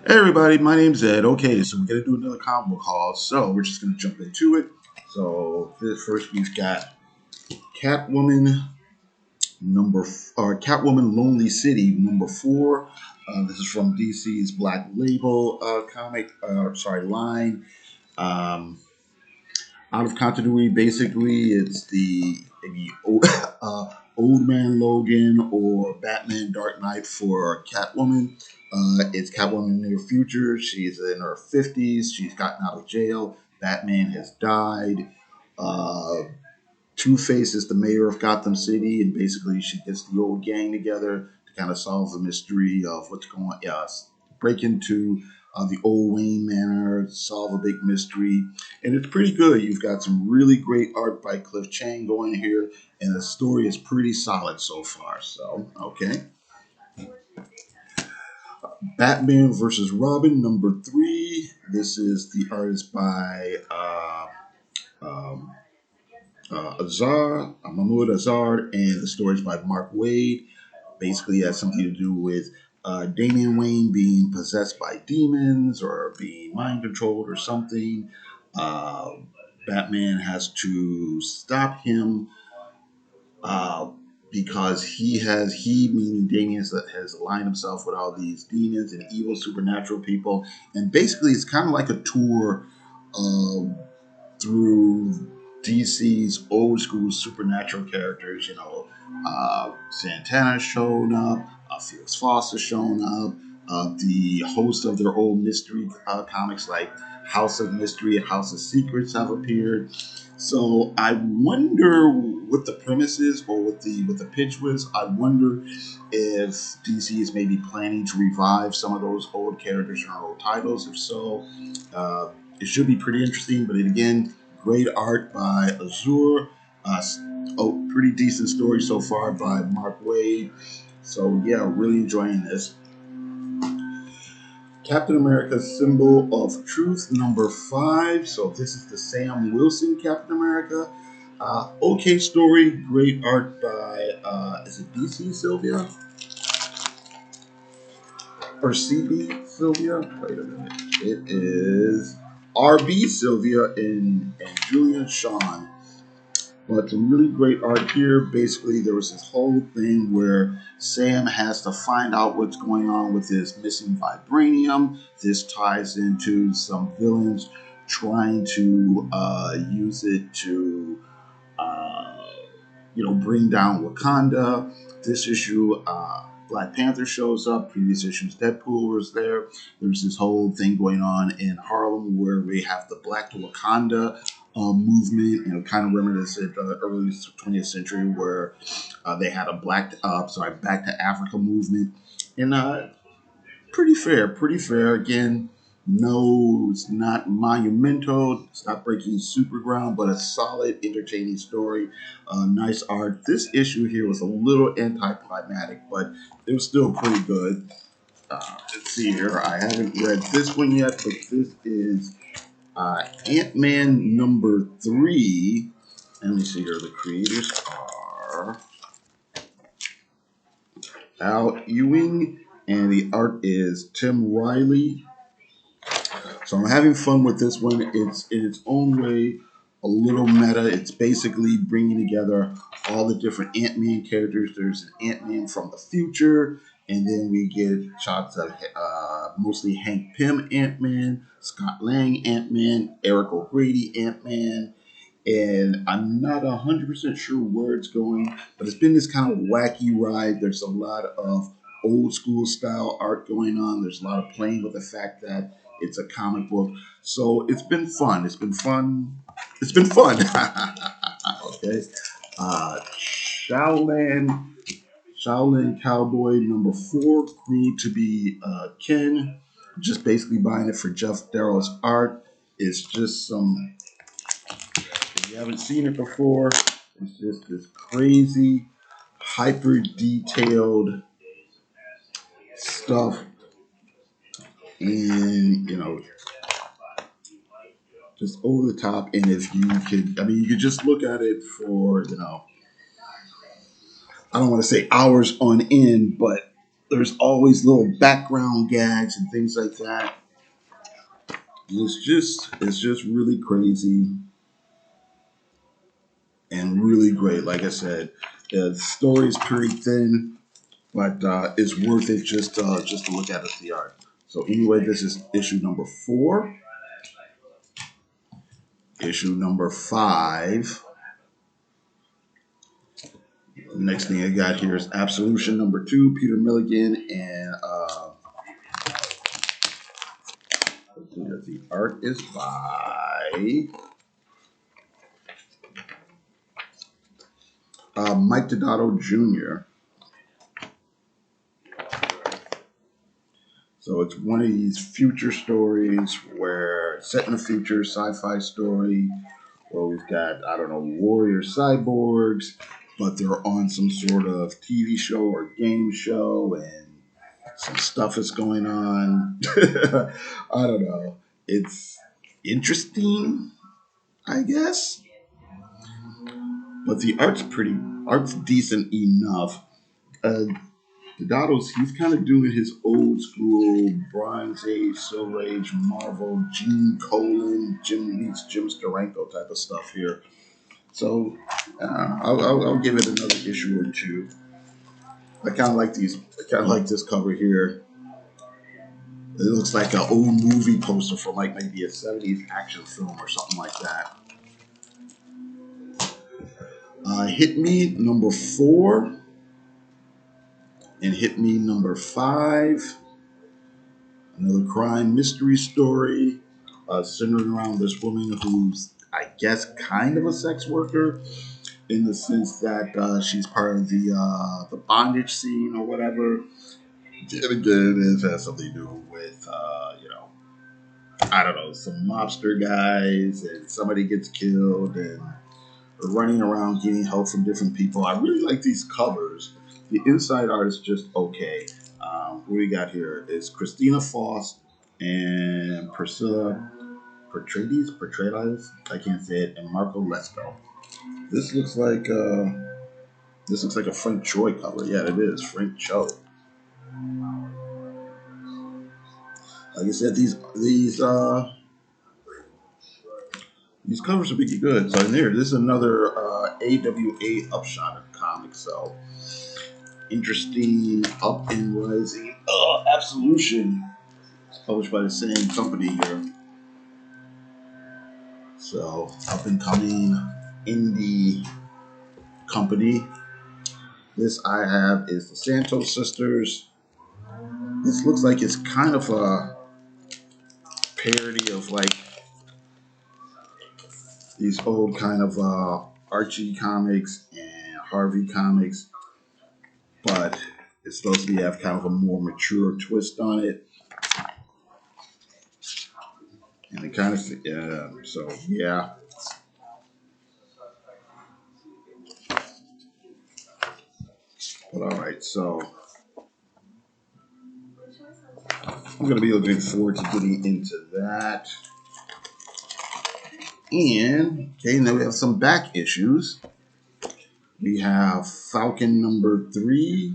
Hey everybody, my name's Ed. Okay, so we're gonna do another comic book haul. So we're just gonna jump into it. So this first we've got Catwoman Catwoman Lonely City #4. This is from DC's Black Label line. Um, Out of continuity, basically, it's the old man Logan or Batman Dark Knight for Catwoman. It's Catwoman in her future. She's in her 50s. She's gotten out of jail. Batman has died. Uh, Two Face is the mayor of Gotham City, and basically she gets the old gang together to kind of solve the mystery of what's going on. Break into the old Wayne Manor, solve a big mystery, and it's pretty good. You've got some really great art by Cliff Chang going here, and the story is pretty solid so far. So, okay. Batman versus Robin #3. This is the artist by um, Mahmoud Azar, and the stories by Mark Wade. Basically, has something to do with Damian Wayne being possessed by demons or being mind controlled or something. Uh, Batman has to stop him uh, because he meaning Damian has aligned himself with all these demons and evil supernatural people, and basically it's kind of like a tour um, through DC's old school supernatural characters. Santana showing up, Felix Foster showing up, the host of their old mystery comics like House of Mystery and House of Secrets have appeared. So I wonder what the premise is or what the pitch was. I wonder if DC is maybe planning to revive some of those old characters from old titles. If so, uh, it should be pretty interesting. But again, great art by Azure. Uh, Pretty decent story so far by Mark Wade. So yeah, really enjoying this. Captain America Symbol of Truth #5. So this is the Sam Wilson Captain America. Okay story, great art by is it DC Sylvia or CB Sylvia? Wait a minute, it is RB Sylvia and Julian Sean. But some really great art here. Basically, there was this whole thing where Sam has to find out what's going on with his missing vibranium. This ties into some villains trying to use it to, uh, bring down Wakanda. This issue, Black Panther shows up. Previous issues, Deadpool was there. There's this whole thing going on in Harlem where we have the Black to Wakanda movement, kind of reminiscent of the early 20th century where they had a Back to Africa movement. And pretty fair. Again, no, it's not monumental. It's not breaking super ground, but a solid, entertaining story. Nice art. This issue here was a little anticlimactic, but it was still pretty good. Let's see here. I haven't read this one yet, but this is Ant-Man #3. And let me see here. The creators are Al Ewing, and the art is Tim Riley. So I'm having fun with this one. It's in its own way a little meta. It's basically bringing together all the different Ant-Man characters. There's an Ant-Man from the future, and then we get shots of mostly Hank Pym Ant-Man, Scott Lang Ant-Man, Eric O'Grady Ant-Man, and I'm not 100% sure where it's going, but it's been this kind of wacky ride. There's a lot of old school style art going on. There's a lot of playing with the fact that it's a comic book. So it's been fun. It's been fun. It's been fun. Okay. Shaolin, Shaolin Cowboy #4 grew to be Ken. Just basically buying it for Jeff Darrow's art. It's just some, if you haven't seen it before, it's just this crazy, hyper detailed stuff. And, just over the top. And if you could, I mean, you could just look at it for, I don't want to say hours on end, but There's always little background gags and things like that. It's just really crazy and really great. Like I said, the story is pretty thin, but it's worth it just to look at the art. So anyway, this is issue number 4. Issue number 5. Next thing I got here is Absolution number 2, Peter Milligan, and the art is by Mike Donato Jr. So it's one of these future stories where set in the future, sci-fi story where we've got, I don't know, warrior cyborgs, but they're on some sort of TV show or game show, and some stuff is going on. I don't know. It's interesting, I guess, but the art's decent enough. Uh, he's kind of doing his old school Bronze Age, Silver Age, Marvel, Gene Colan, Jim meets Jim Steranko type of stuff here. So I'll give it another issue or two. I kind of like these. I kind of like this cover here. It looks like an old movie poster from like maybe a '70s action film or something like that. Hit Me number 4 and Hit Me number 5. Another crime mystery story centered around this woman who's, I guess, kind of a sex worker in the sense that she's part of the bondage scene or whatever. And again, it has something to do with I don't know, some mobster guys, and somebody gets killed, and we're running around getting help from different people. I really like these covers. The inside art is just okay. What we got here is Christina Foss and Priscilla Portrades. I can't say it, and Marco Lesko. This looks like a Frank Choi cover. Yeah, it is Frank Choi. Like I said, these covers are pretty good. So in there, this is another AWA Upshot of comics. So interesting, up and rising. Absolution. It's published by the same company here. So up and coming indie company. This I have is the Santos Sisters. This looks like it's kind of a parody of like these old kind of Archie comics and Harvey comics, but it's supposed to be have kind of a more mature twist on it. And it kind of so yeah. But all right, so I'm going to be looking forward to getting into that. And okay, now we have some back issues. We have Falcon number 3.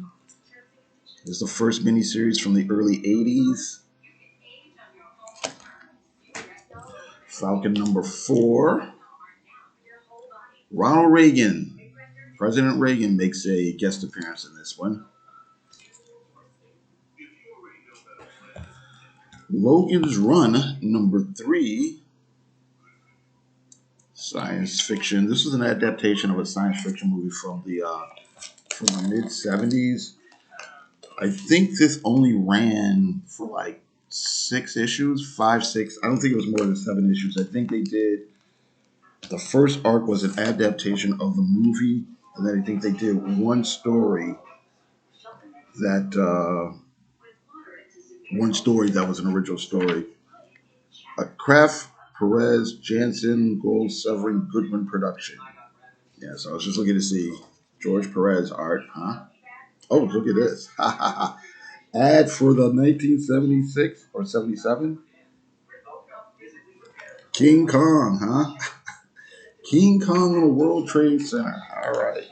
This is the first miniseries from the early 80s. Falcon number 4. Ronald Reagan. President Reagan makes a guest appearance in this one. Logan's Run number 3. Science fiction. This was an adaptation of a science fiction movie from the mid '70s. I think this only ran for like 6 issues, 5, 6. I don't think it was more than 7 issues. I think they did. The first arc was an adaptation of the movie, and then I think they did that one story that was an original story. Kraft, Perez, Jansen, Gold, Severin, Goodman production. Yeah, so I was just looking to see George Perez art, huh? Oh, look at this. Ad for the 1976 or 77 King Kong, huh? King Kong on the World Trade Center. All right.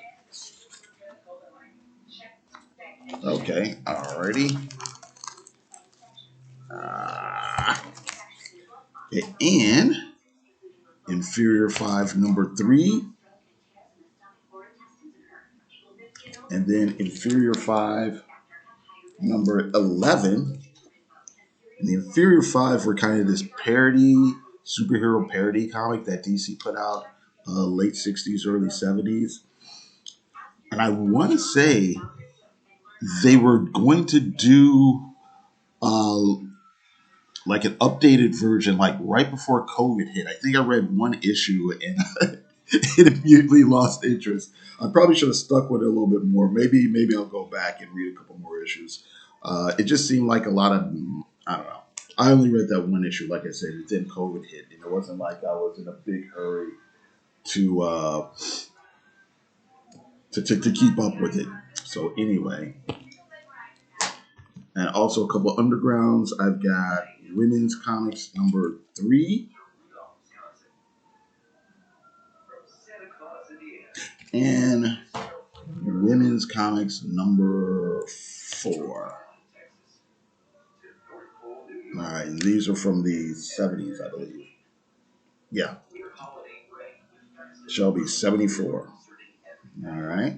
Okay, alrighty. Uh, and inferior 5, number 3, and then inferior 5, number 11. And the inferior 5 were kind of this parody, superhero parody comic that DC put out late 60s, early 70s. And I want to say they were going to do uh, like an updated version, like right before COVID hit. I think I read one issue and it immediately lost interest. I probably should have stuck with it a little bit more. Maybe I'll go back and read a couple more issues. It just seemed like a lot of, I don't know. I only read that one issue, like I said, and then COVID hit, and it wasn't like I was in a big hurry to to keep up with it. So anyway, and also a couple undergrounds. I've got women's comics number 3 and women's comics number 4. All right, and these are from the 70s, I believe. Yeah, Shelby 74. All right.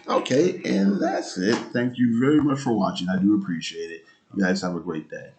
Okay, and that's it. Thank you very much for watching. I do appreciate it. You guys have a great day.